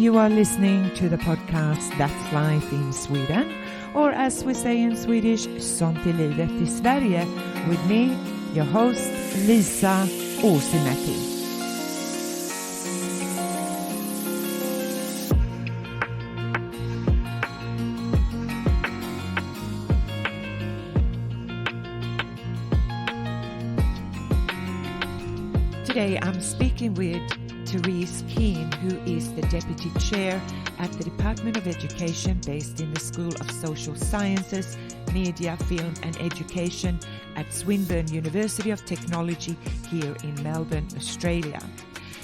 You are listening to the podcast That's Life in Sweden, or as we say in Swedish, Sånt, livet i Sverige, with me, your host, Lisa Åsimäki. Today I'm speaking with Terese Keane, who is the Deputy Chair at the Department of Education based in the School of Social Sciences, Media, Film and Education at Swinburne University of Technology here in Melbourne, Australia.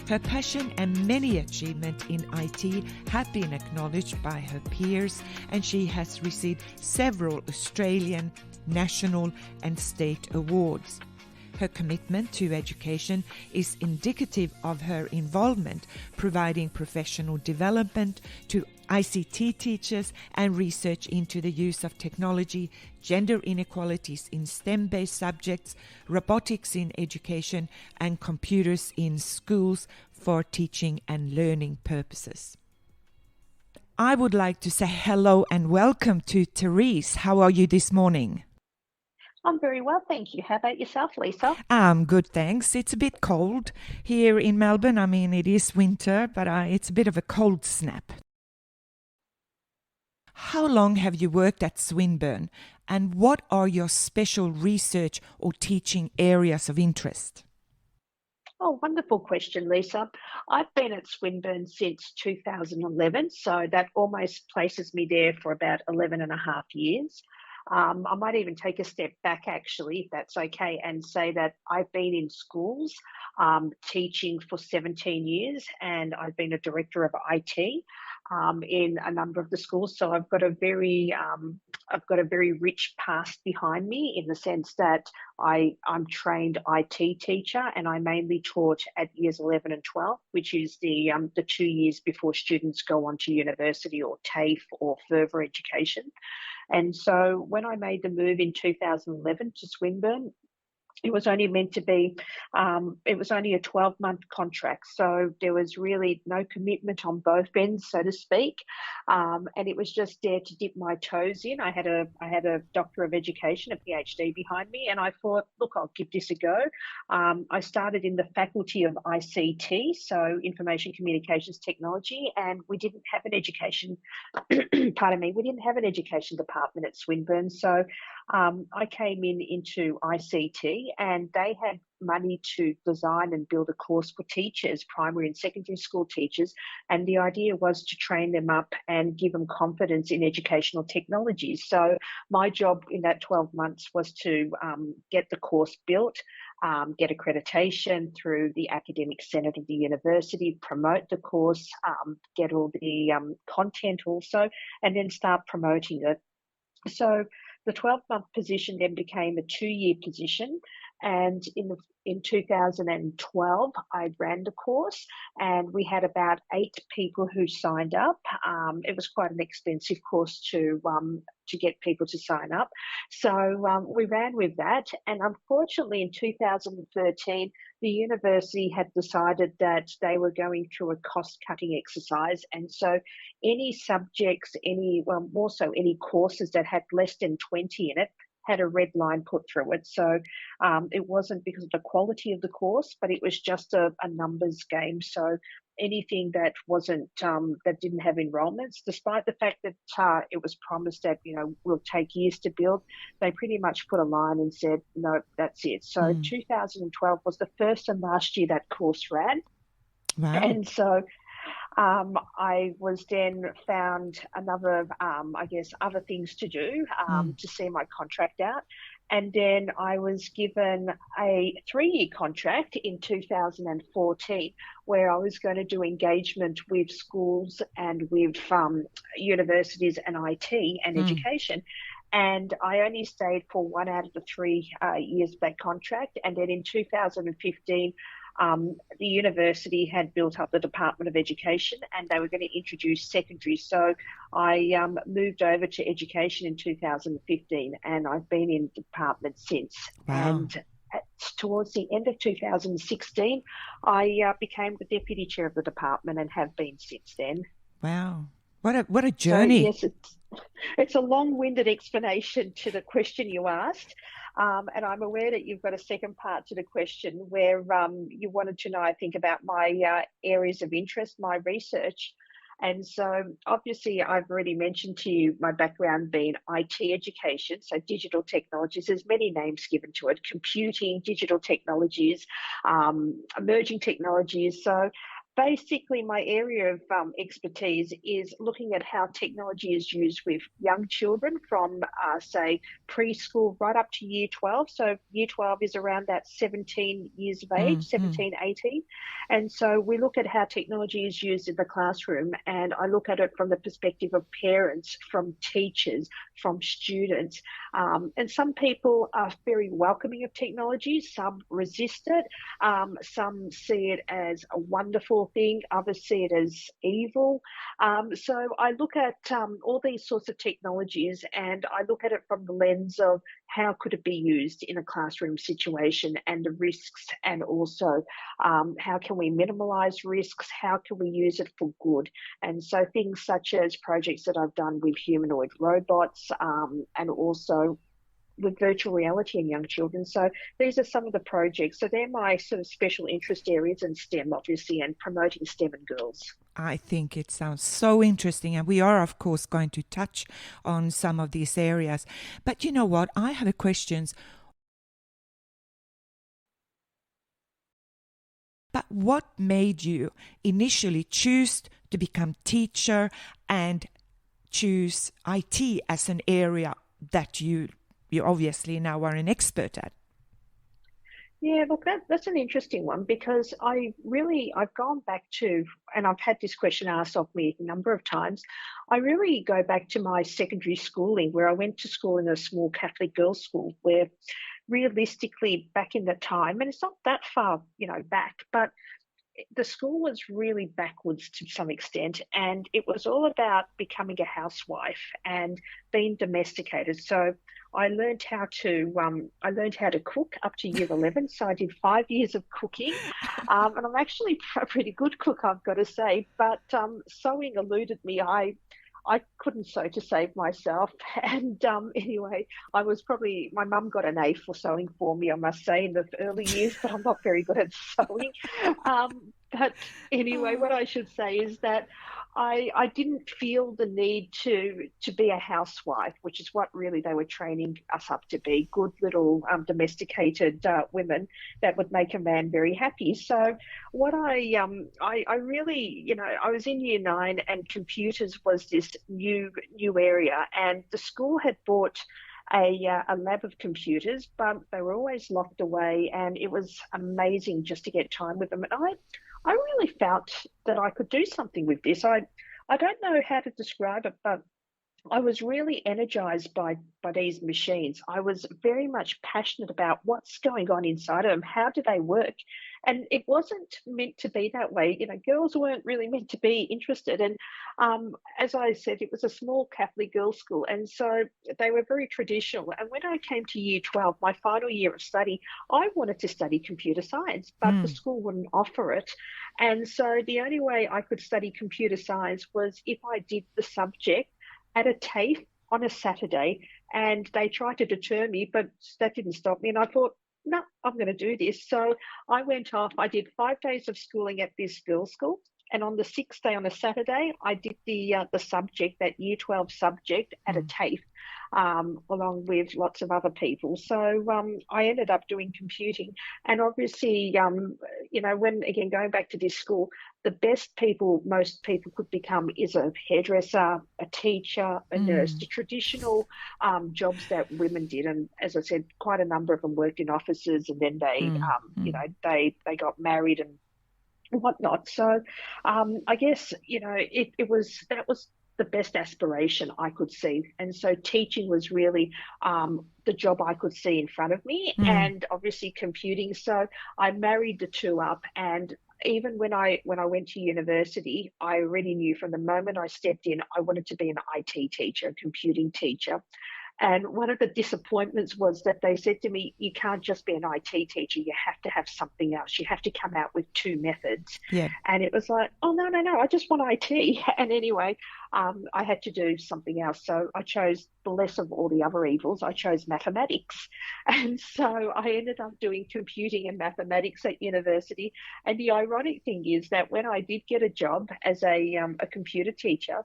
Her passion and many achievements in IT have been acknowledged by her peers, and she has received several Australian, national and state awards. Her commitment to education is indicative of her involvement providing professional development to ICT teachers and research into the use of technology, gender inequalities in STEM-based subjects, robotics in education, and computers in schools for teaching and learning purposes. I would like to say hello and welcome to Therese. How are you this morning? I'm very well, thank you. How about yourself, Lisa? I'm good, thanks. It's a bit cold here in Melbourne. I mean, it is winter, but it's a bit of a cold snap. How long have you worked at Swinburne, and what are your special research or teaching areas of interest? Oh, wonderful question, Lisa. I've been at Swinburne since 2011, so that almost places me there for about 11 and a half years. I might even take a step back, actually, if that's okay, and say that I've been in schools teaching for 17 years, and I've been a director of IT in a number of the schools. So I've got a very rich past behind me, in the sense that I'm trained IT teacher, and I mainly taught at years 11 and 12, which is the 2 years before students go on to university or TAFE or further education. And so when I made the move in 2011 to Swinburne, it was only meant to be, it was only a 12-month contract. So there was really no commitment on both ends, so to speak. And it was just there to dip my toes in. I had a Doctor of Education, a PhD behind me, and I thought, look, I'll give this a go. I started in the faculty of ICT, so Information Communications Technology, and we didn't have an education, pardon me, we didn't have an education department at Swinburne. So I came into ICT, and they had money to design and build a course for teachers, primary and secondary school teachers. And the idea was to train them up and give them confidence in educational technologies. So my job in that 12 months was to get the course built, get accreditation through the Academic Senate of the university, promote the course, get all the content also, and then start promoting it. So the 12-month position then became a 2-year position, and in 2012 I ran the course, and we had about 8 people who signed up. It was quite an expensive course to get people to sign up, so we ran with that. And unfortunately, in 2013, the university had decided that they were going through a cost-cutting exercise, and so any subjects, more so any courses that had less than 20 in it, had a red line put through it. So it wasn't because of the quality of the course, but it was just a numbers game. So anything that wasn't that didn't have enrollments, despite the fact that it was promised that will take years to build, they pretty much put a line and said, no, that's it. So 2012 was the first and last year that course ran. Wow. And so I was then found another, other things to do to see my contract out. And then I was given a 3-year contract in 2014, where I was going to do engagement with schools and with universities and IT and education. And I only stayed for 1 out of the 3 years of that contract. And then in 2015, the university had built up the Department of Education, and they were going to introduce secondary. So I moved over to education in 2015, and I've been in the department since. Wow. And towards the end of 2016, I became the deputy chair of the department and have been since then. Wow. What a So journey. yes, it's a long-winded explanation to the question you asked. And I'm aware that you've got a second part to the question where you wanted to know, I think, about my areas of interest, my research. And so obviously I've already mentioned to you my background being IT education, so digital technologies. There's many names given to it: computing, digital technologies, emerging technologies. So basically, my area of expertise is looking at how technology is used with young children from, say, preschool right up to year 12. So year 12 is around that 17 years of age, Mm-hmm. 17, 18. And so we look at how technology is used in the classroom, and I look at it from the perspective of parents, from teachers, from students. And some people are very welcoming of technology, some resist it, some see it as a wonderful thing, others see it as evil. So I look at all these sorts of technologies, and I look at it from the lens of how could it be used in a classroom situation, and the risks, and also how can we minimise risks, how can we use it for good. And so things such as projects that I've done with humanoid robots, and also with virtual reality in young children. So these are some of the projects. So they're my sort of special interest areas in STEM, obviously, and promoting STEM in girls. I think it sounds so interesting, and we are, of course, going to touch on some of these areas. But you know what? I have a question. But what made you initially choose to become teacher and choose IT as an area that you obviously now are an expert at? Yeah, look, that's an interesting one because I've gone back to, and I've had this question asked of me a number of times. I really go back to my secondary schooling, where I went to school in a small Catholic girls' school, where realistically back in the time, and it's not that far, back, but the school was really backwards to some extent, and it was all about becoming a housewife and being domesticated. So I learned how to cook up to year 11. So I did 5 years of cooking, and I'm actually a pretty good cook, I've got to say. But sewing eluded me. I couldn't sew to save myself. And anyway, my mum got an A for sewing for me, I must say, in the early years, but I'm not very good at sewing. But anyway, what I should say is that I didn't feel the need to be a housewife, which is what really they were training us up to be, good little domesticated women that would make a man very happy. So what I really, I was in year 9, and computers was this new area, and the school had bought a lab of computers, but they were always locked away, and it was amazing just to get time with them. And I really felt that I could do something with this. I don't know how to describe it, but I was really energized by these machines. I was very much passionate about what's going on inside of them. How do they work? And it wasn't meant to be that way. Girls weren't really meant to be interested. And as I said, it was a small Catholic girls' school, and so they were very traditional. And when I came to year 12, my final year of study, I wanted to study computer science, but the Mm. school wouldn't offer it. And so the only way I could study computer science was if I did the subject at a TAFE on a Saturday, and they tried to deter me, but that didn't stop me. And I thought, no, I'm going to do this. So I went off. I did 5 days of schooling at this girls' school, and on the sixth day, on a Saturday, I did the subject, that year 12 subject, at a Mm. TAFE, along with lots of other people. So I ended up doing computing, and obviously, when again going back to this school, the best people most people could become is a hairdresser, a teacher, a nurse, Mm. the traditional jobs that women did. And as I said, quite a number of them worked in offices, and then they, Mm. Mm. they got married and whatnot. So I guess, that was the best aspiration I could see. And so teaching was really the job I could see in front of me, Mm. and obviously computing. So I married the two up, and even when I went to university, I already knew from the moment I stepped in, I wanted to be an IT teacher, a computing teacher. And one of the disappointments was that they said to me, you can't just be an IT teacher, you have to have something else. You have to come out with two methods. Yeah. And it was like, oh, no, I just want IT. And anyway, I had to do something else. So I chose the less of all the other evils. I chose mathematics. And so I ended up doing computing and mathematics at university. And the ironic thing is that when I did get a job as a computer teacher,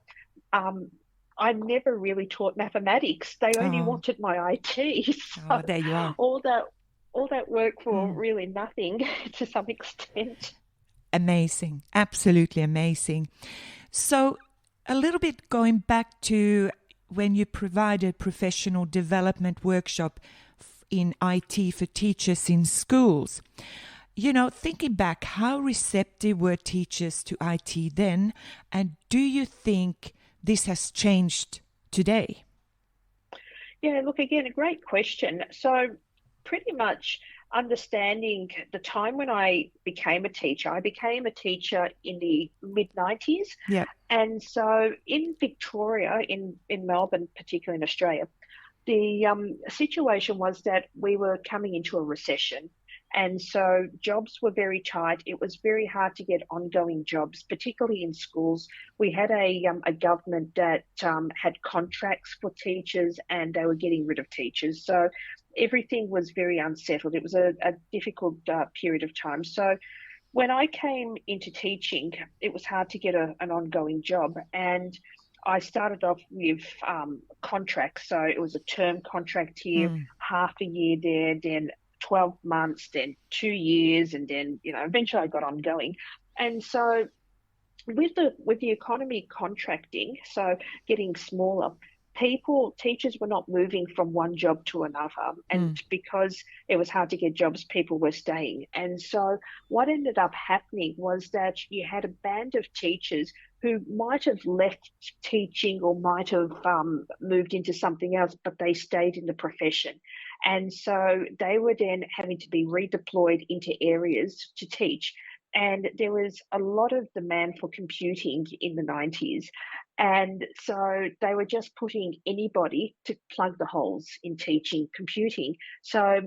I never really taught mathematics. They only wanted my IT. So there you are. all that work for really nothing to some extent. Amazing. Absolutely amazing. So a little bit going back to when you provided professional development workshop in IT for teachers in schools. You know, thinking back, how receptive were teachers to IT then? And do you think this has changed today? Yeah, look, again, a great question. So pretty much understanding the time when I became a teacher in the mid-90s. Yeah. And so in Victoria, in Melbourne, particularly in Australia, the situation was that we were coming into a recession. And so jobs were very tight. It was very hard to get ongoing jobs, particularly in schools. We had a government that had contracts for teachers, and they were getting rid of teachers. So everything was very unsettled. It was a difficult period of time. So when I came into teaching, it was hard to get an ongoing job. And I started off with contracts. So it was a term contract here, half a year there, then 12 months, then 2 years, and then, eventually I got ongoing. And so with the economy contracting, so getting smaller, teachers were not moving from one job to another. And because it was hard to get jobs, people were staying. And so what ended up happening was that you had a band of teachers who might have left teaching or might have moved into something else, but they stayed in the profession. And so they were then having to be redeployed into areas to teach. And there was a lot of demand for computing in the 90s. And so they were just putting anybody to plug the holes in teaching computing. So,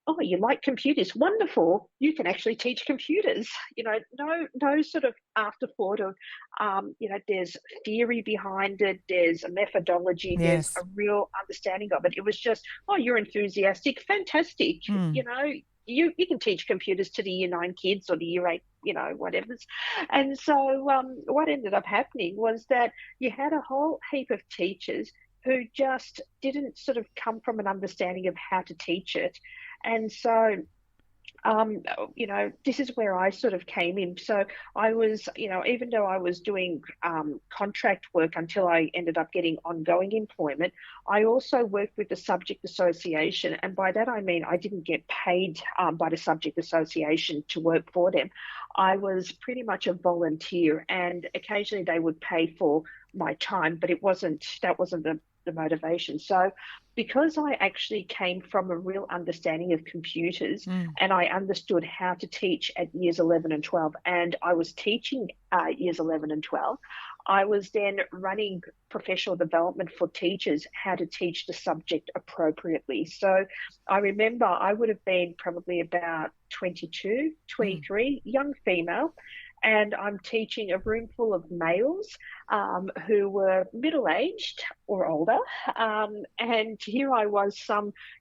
oh, you like computers? Wonderful. You can actually teach computers. No sort of afterthought of, there's theory behind it. There's a methodology. Yes. There's a real understanding of it. It was just, oh, you're enthusiastic. Fantastic. You can teach computers to the year 9 kids or the year 8, whatever. And so what ended up happening was that you had a whole heap of teachers who just didn't sort of come from an understanding of how to teach it. And so, this is where I sort of came in. So I was, even though I was doing contract work until I ended up getting ongoing employment, I also worked with the subject association. And by that, I mean, I didn't get paid by the subject association to work for them. I was pretty much a volunteer, and occasionally they would pay for my time, but that wasn't the motivation. So because I actually came from a real understanding of computers and I understood how to teach at years 11 and 12, and I was teaching years 11 and 12, I was then running professional development for teachers, how to teach the subject appropriately. So I remember I would have been probably about 22, 23, young female, and I'm teaching a room full of males who were middle-aged or older. And here I was,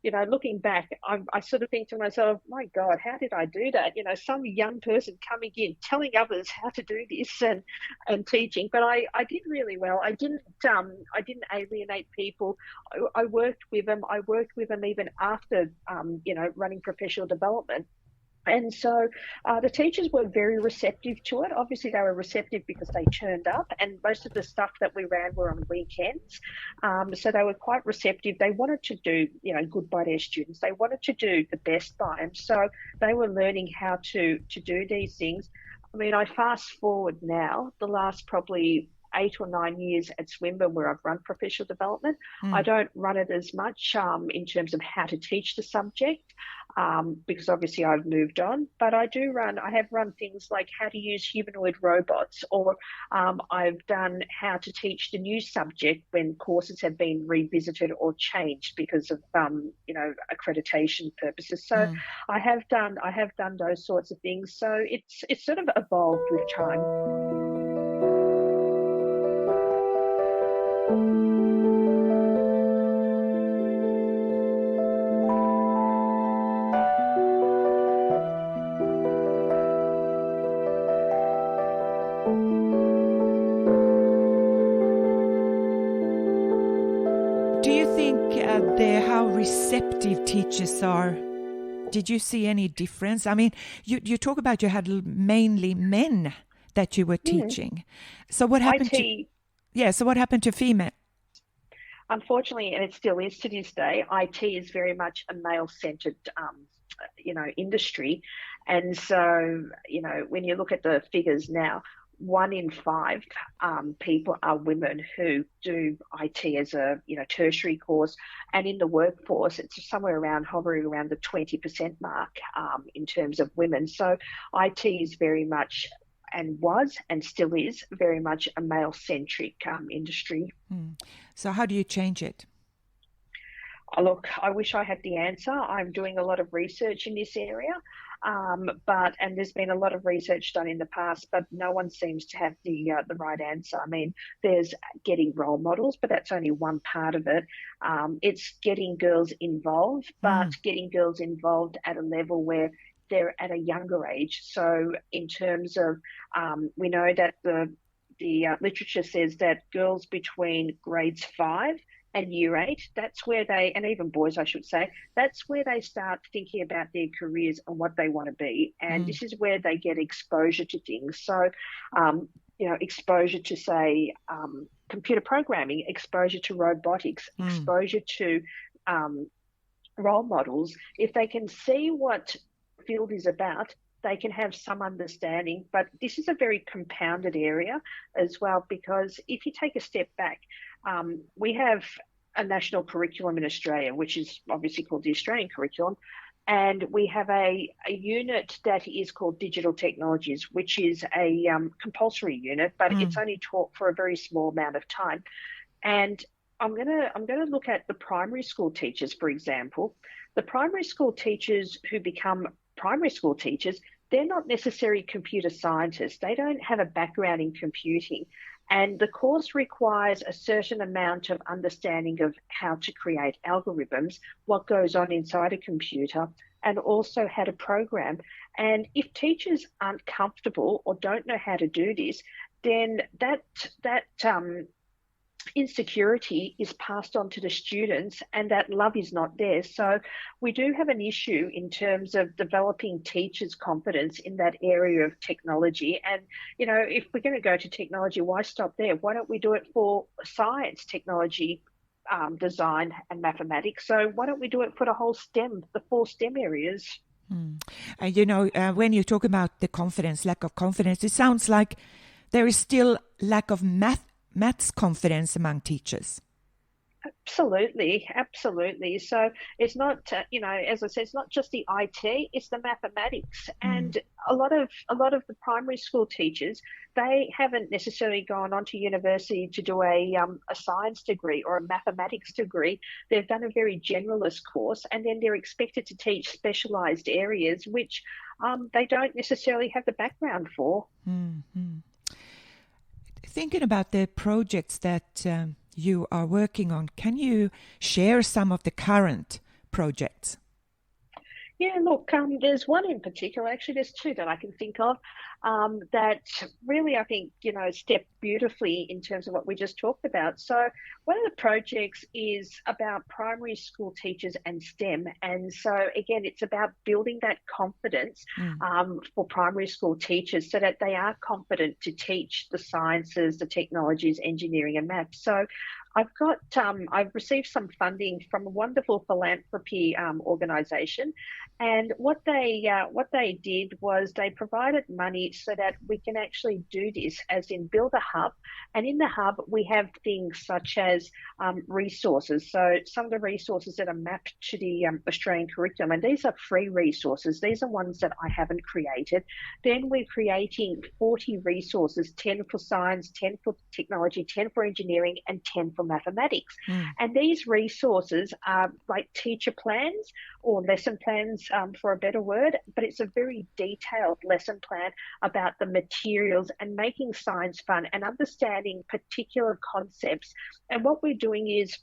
looking back, I sort of think to myself, my God, how did I do that? Some young person coming in, telling others how to do this and teaching. But I did really well. I didn't alienate people. I worked with them. I worked with them even after, running professional development. And so the teachers were very receptive to it. Obviously, they were receptive because they turned up, and most of the stuff that we ran were on weekends. So they were quite receptive. They wanted to do, good by their students. They wanted to do the best by them. So they were learning how to do these things. I mean, I fast forward now, the last probably 8 or 9 years at Swinburne where I've run professional development. I don't run it as much in terms of how to teach the subject, because obviously I've moved on, but I have run things like how to use humanoid robots, or I've done how to teach the new subject when courses have been revisited or changed because of accreditation purposes. So I have done those sorts of things. So it's sort of evolved with time. Do you think how receptive teachers are? Did you see any difference? I mean, you talk about you had mainly men that you were teaching. So what happened so what happened to female? Unfortunately, and it still is to this day, IT is very much a male-centered, industry. And so, when you look at the figures now, 1 in 5 people are women who do IT as a tertiary course, and in the workforce it's somewhere hovering around the 20% mark in terms of women. So IT is very much, and was and still is, very much a male-centric industry. So how do you change it? Oh, look, I wish I had the answer. I'm doing a lot of research in this area, and there's been a lot of research done in the past, but no one seems to have the right answer. I mean, there's getting role models, but that's only one part of it. It's getting girls involved, but getting girls involved at a level where they're at a younger age. So in terms of, we know that the literature says that girls between grades 5 and year 8, that's where they, and even boys I should say, that's where they start thinking about their careers and what they want to be. And this is where they get exposure to things. So, exposure to, say, computer programming, exposure to robotics, exposure to role models. If they can see what field is about, they can have some understanding. But this is a very compounded area as well, because if you take a step back, we have a national curriculum in Australia, which is obviously called the Australian curriculum, and we have a unit that is called digital technologies, which is a compulsory unit, but it's only taught for a very small amount of time. And I'm gonna look at the primary school teachers, for example. The primary school teachers who become primary school teachers, they're not necessarily computer scientists. They don't have a background in computing. And the course requires a certain amount of understanding of how to create algorithms, what goes on inside a computer, and also how to program. And if teachers aren't comfortable or don't know how to do this, then that insecurity is passed on to the students, and that love is not there. So we do have an issue in terms of developing teachers' confidence in that area of technology. And, if we're going to go to technology, why stop there? Why don't we do it for science, technology, design and mathematics? So why don't we do it for the whole STEM, the 4 STEM areas? When you talk about the confidence, lack of confidence, it sounds like there is still lack of maths confidence among teachers. Absolutely. So it's not, as I said, it's not just the IT, it's the mathematics. And a lot of the primary school teachers, they haven't necessarily gone on to university to do a science degree or a mathematics degree. They've done a very generalist course, and then they're expected to teach specialised areas, which they don't necessarily have the background for. Thinking about the projects that you are working on, can you share some of the current projects? Yeah, look, there's one in particular, actually there's 2 that I can think of that really, I think, step beautifully in terms of what we just talked about. So one of the projects is about primary school teachers and STEM. And so again, it's about building that confidence for primary school teachers so that they are confident to teach the sciences, the technologies, engineering and maths. So I've received some funding from a wonderful philanthropy organisation, and what they did was they provided money so that we can actually do this, as in build a hub. And in the hub, we have things such as resources. So some of the resources that are mapped to the Australian curriculum, and these are free resources. These are ones that I haven't created. Then we're creating 40 resources, 10 for science, 10 for technology, 10 for engineering, and 10 for mathematics. And these resources are like teacher plans or lesson plans, for a better word, but it's a very detailed lesson plan about the materials and making science fun and understanding particular concepts. And what we're doing is,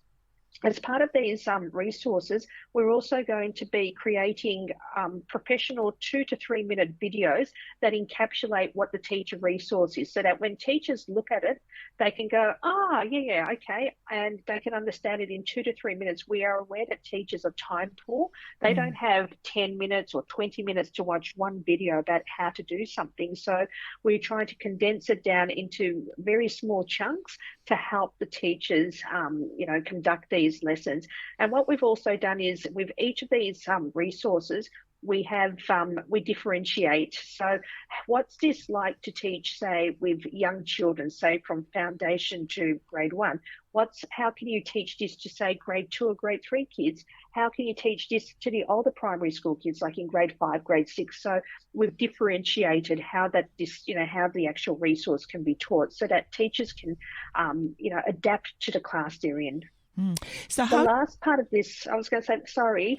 as part of these resources, we're also going to be creating professional 2 to 3 minute videos that encapsulate what the teacher resource is, so that when teachers look at it, they can go, yeah, okay, and they can understand it in 2 to 3 minutes. We are aware that teachers are time poor. They don't have 10 minutes or 20 minutes to watch one video about how to do something. So we're trying to condense it down into very small chunks to help the teachers, conduct these lessons. And what we've also done is, with each of these resources, we differentiate. So what's this like to teach, say, with young children, say from foundation to grade 1? How can you teach this to, say, grade 2 or grade 3 kids? How can you teach this to the older primary school kids, like in grade 5, grade 6? So we've differentiated how the actual resource can be taught, so that teachers can, adapt to the class they're in. The last part of this, I was going to say,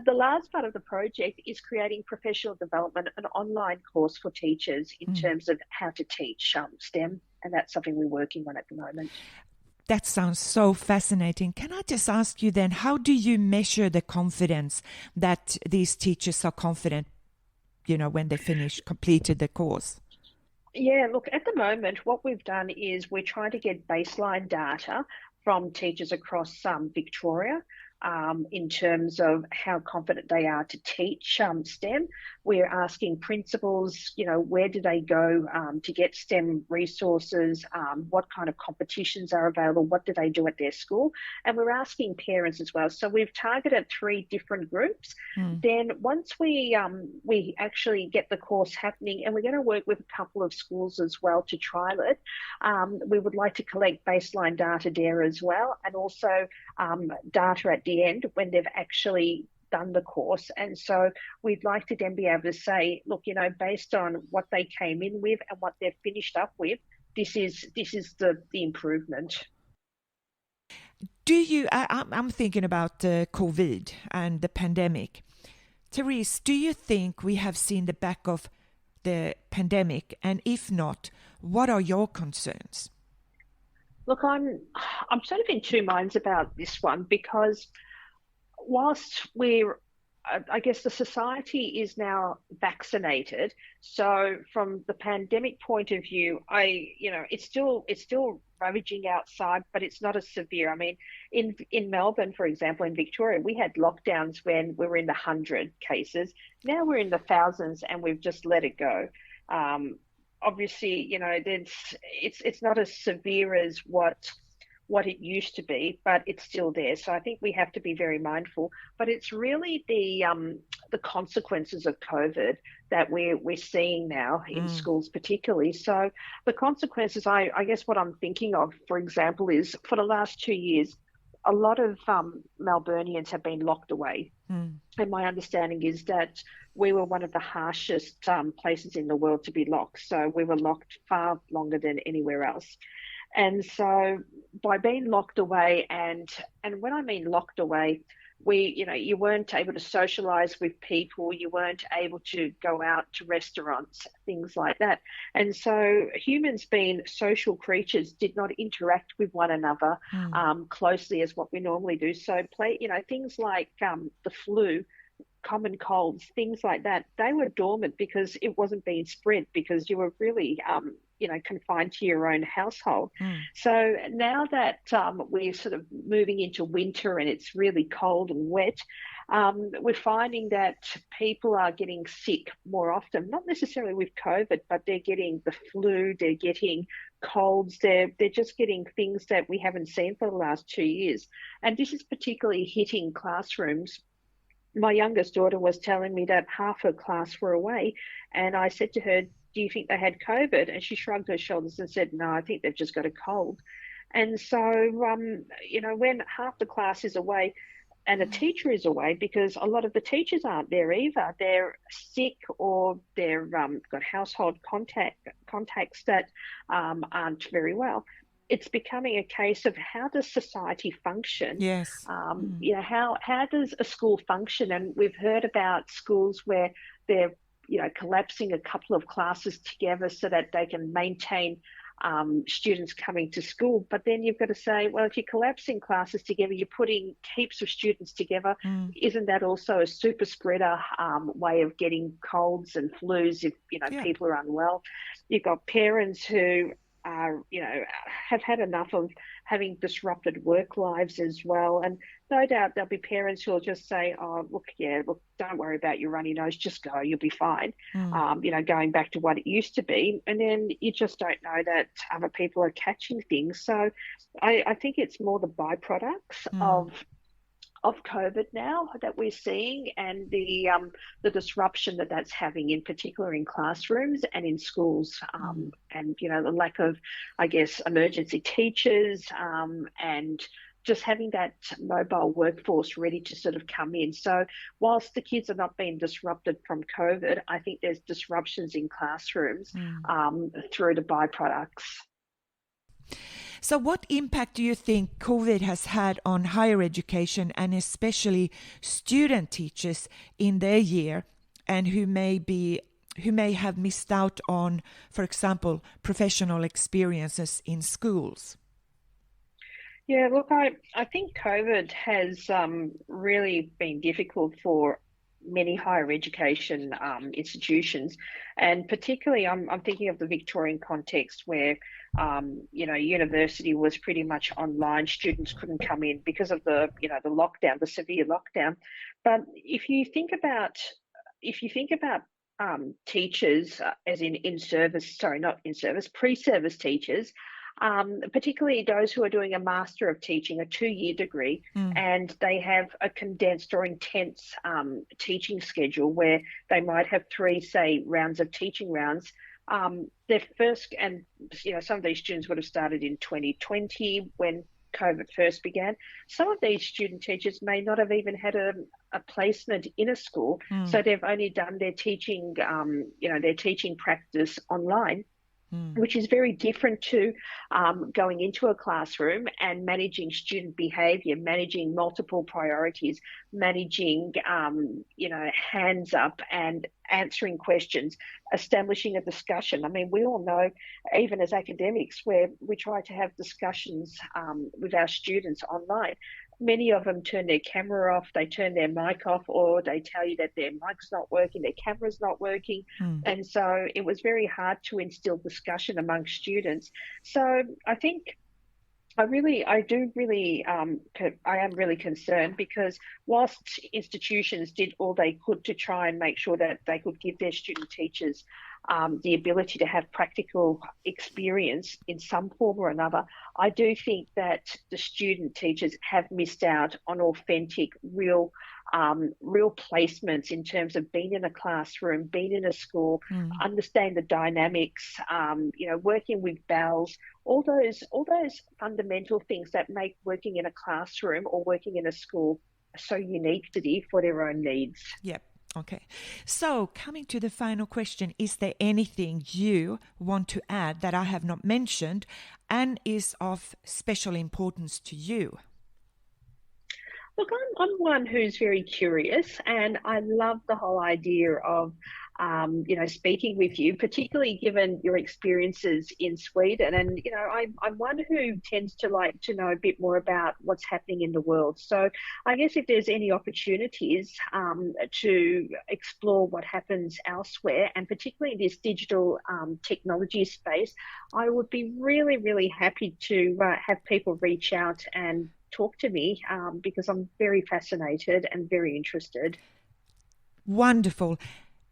the last part of the project is creating professional development, an online course for teachers in terms of how to teach STEM, and that's something we're working on at the moment. That sounds so fascinating. Can I just ask you then, how do you measure the confidence that these teachers are confident, when they completed the course? Yeah, look, at the moment, what we've done is we're trying to get baseline data from teachers across Victoria in terms of how confident they are to teach STEM. We're asking principals, where do they go to get STEM resources? What kind of competitions are available? What do they do at their school? And we're asking parents as well. So we've targeted 3 different groups. Then once we actually get the course happening, and we're going to work with a couple of schools as well to trial it, we would like to collect baseline data there as well, and also data at the end when they've actually done the course. And so we'd like to then be able to say, look, based on what they came in with and what they've finished up with, this is the improvement. I'm thinking about COVID and the pandemic. Therese, do you think we have seen the back of the pandemic? And if not, what are your concerns? Look, I'm sort of in two minds about this one, because whilst I guess the society is now vaccinated, so from the pandemic point of view, it's still ravaging outside, but it's not as severe. I mean, in Melbourne, for example, in Victoria, we had lockdowns when we were in the 100 cases. Now we're in the thousands, and we've just let it go. Obviously, it's not as severe as what it used to be, but it's still there. So I think we have to be very mindful. But it's really the consequences of COVID that we're seeing now in schools particularly. So the consequences, I guess what I'm thinking of, for example, is for the last 2 years, a lot of Melburnians have been locked away. And my understanding is that we were one of the harshest places in the world to be locked. So we were locked far longer than anywhere else. And so by being locked away, and when I mean locked away, you weren't able to socialize with people, you weren't able to go out to restaurants, things like that. And so humans, being social creatures, did not interact with one another closely as what we normally do. So things like the flu, common colds, things like that, they were dormant because it wasn't being spread, because you were really confined to your own household. So now that we're sort of moving into winter and it's really cold and wet, we're finding that people are getting sick more often, not necessarily with COVID, but they're getting the flu, they're getting colds. They're just getting things that we haven't seen for the last 2 years. And this is particularly hitting classrooms. My youngest daughter was telling me that half her class were away, and I said to her, "Do you think they had COVID?" And she shrugged her shoulders and said, "No, I think they've just got a cold." And so, when half the class is away and a teacher is away, because a lot of the teachers aren't there either, they're sick or they're got household contacts that aren't very well. It's becoming a case of how does society function? Yes. How does a school function? And we've heard about schools where they're collapsing a couple of classes together so that they can maintain students coming to school. But then you've got to say, well, if you're collapsing classes together, you're putting heaps of students together. Isn't that also a super spreader way of getting colds and flus if people are unwell? You've got parents who are, have had enough of having disrupted work lives as well. And no doubt there'll be parents who will just say, "Oh, look, don't worry about your runny nose, just go, you'll be fine." Going back to what it used to be. And then you just don't know that other people are catching things. So I think it's more the byproducts of COVID now that we're seeing, and the disruption that's having, in particular in classrooms and in schools, and the lack of, I guess, emergency teachers, and just having that mobile workforce ready to sort of come in. So whilst the kids are not being disrupted from COVID, I think there's disruptions in classrooms through the byproducts. So what impact do you think COVID has had on higher education, and especially student teachers in their year, and who may have missed out on, for example, professional experiences in schools? Yeah, look, I think COVID has really been difficult for many higher education institutions, and particularly I'm thinking of the Victorian context where university was pretty much online. Students couldn't come in because of the lockdown, the severe lockdown. But if you think about teachers, as in service, sorry, not in service, pre-service teachers, particularly those who are doing a Master of Teaching, a 2-year degree, and they have a condensed or intense teaching schedule where they might have 3, say, rounds of teaching rounds. Their first, and some of these students would have started in 2020 when COVID first began. Some of these student teachers may not have even had a placement in a school, so they've only done their teaching, their teaching practice online, which is very different to going into a classroom and managing student behaviour, managing multiple priorities, managing, hands up and answering questions, establishing a discussion. I mean, we all know, even as academics, where we try to have discussions with our students online, many of them turn their camera off, they turn their mic off, or they tell you that their mic's not working, their camera's not working. And so it was very hard to instill discussion among students. So I think I am really concerned, because whilst institutions did all they could to try and make sure that they could give their student teachers the ability to have practical experience in some form or another, I do think that the student teachers have missed out on authentic, real placements in terms of being in a classroom, being in a school, understand the dynamics, working with bells, all those fundamental things that make working in a classroom or working in a school so unique for their own needs. Yep. Okay. So coming to the final question, is there anything you want to add that I have not mentioned and is of special importance to you? Look, I'm one who's very curious, and I love the whole idea of, speaking with you, particularly given your experiences in Sweden. And, I'm one who tends to like to know a bit more about what's happening in the world. So I guess if there's any opportunities to explore what happens elsewhere, and particularly in this digital technology space, I would be really, really happy to have people reach out and talk to me, because I'm very fascinated and very interested. Wonderful.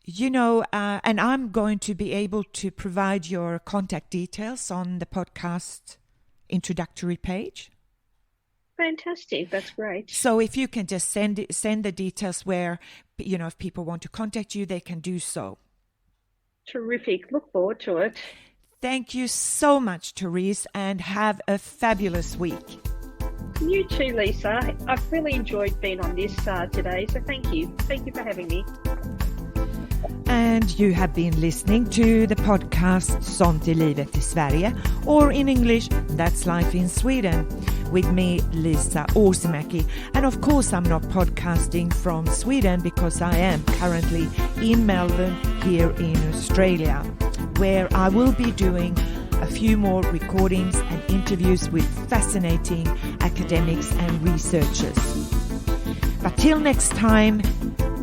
And I'm going to be able to provide your contact details on the podcast introductory page. Fantastic. That's great. So if you can just send the details where, if people want to contact you, they can do so. Terrific. Look forward to it. Thank you so much, Therese, and have a fabulous week. You too, Lisa. I've really enjoyed being on this today, so thank you. Thank you for having me. And you have been listening to the podcast Sånt, livet i Sverige, or in English, That's Life in Sweden, with me, Lisa Åsemäki. And of course, I'm not podcasting from Sweden because I am currently in Melbourne here in Australia, where I will be doing a few more recordings and interviews with fascinating academics and researchers. But till next time,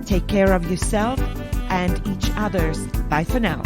take care of yourself and each other's. Bye for now.